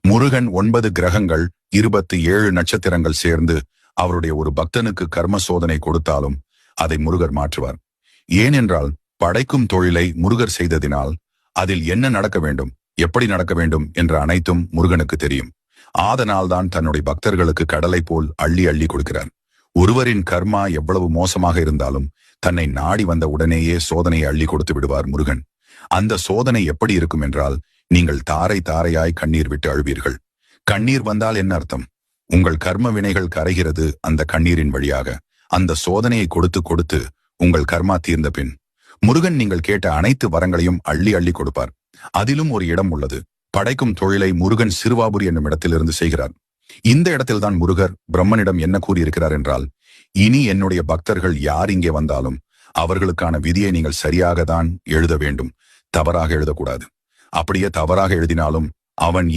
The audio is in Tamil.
முருகன் 9 கிரகங்கள் 27 நட்சத்திரங்கள் சேர்ந்து அவருடைய ஒரு பக்தனுக்கு கர்ம சோதனை கொடுத்தாலும் அதை முருகர் மாற்றுவார். ஏனென்றால் படைக்கும் தொழிலை முருகர் செய்ததினால் அதில் என்ன நடக்க வேண்டும், எப்படி நடக்க வேண்டும் என்ற அனைத்தும் முருகனுக்கு தெரியும். ஆதனால்தான் தன்னுடைய பக்தர்களுக்கு கடலை போல் அள்ளி அள்ளி கொடுக்கிறார். ஒருவரின் கர்மா எவ்வளவு மோசமாக இருந்தாலும் தன்னை நாடி வந்த உடனேயே சோதனையை அள்ளி கொடுத்து விடுவார் முருகன். அந்த சோதனை எப்படி இருக்கும் என்றால், நீங்கள் தாரை தாரையாய் கண்ணீர் விட்டு அழுவீர்கள். கண்ணீர் வந்தால் என்ன அர்த்தம்? உங்கள் கர்ம வினைகள் கரைகிறது அந்த கண்ணீரின் வழியாக. அந்த சோதனையை கொடுத்து கொடுத்து உங்கள் கர்மா தீர்ந்த பின் முருகன் நீங்கள் கேட்ட அனைத்து வரங்களையும் அள்ளி அள்ளி கொடுப்பார். அதிலும் ஒரு இடம் உள்ளது. படைக்கும் தொழிலை முருகன் சிறுவாபுரி என்னும் இடத்திலிருந்து செய்கிறார். இந்த இடத்தில்தான் முருகர் பிரம்மனிடம் என்ன கூறியிருக்கிறார் என்றால், இனி என்னுடைய பக்தர்கள் யார் இங்கே வந்தாலும் அவர்களுக்கான விதியை நீங்கள் சரியாக தான் எழுத வேண்டும், தவறாக எழுதக்கூடாது. அப்படியே தவறாக எழுதினாலும் அவன்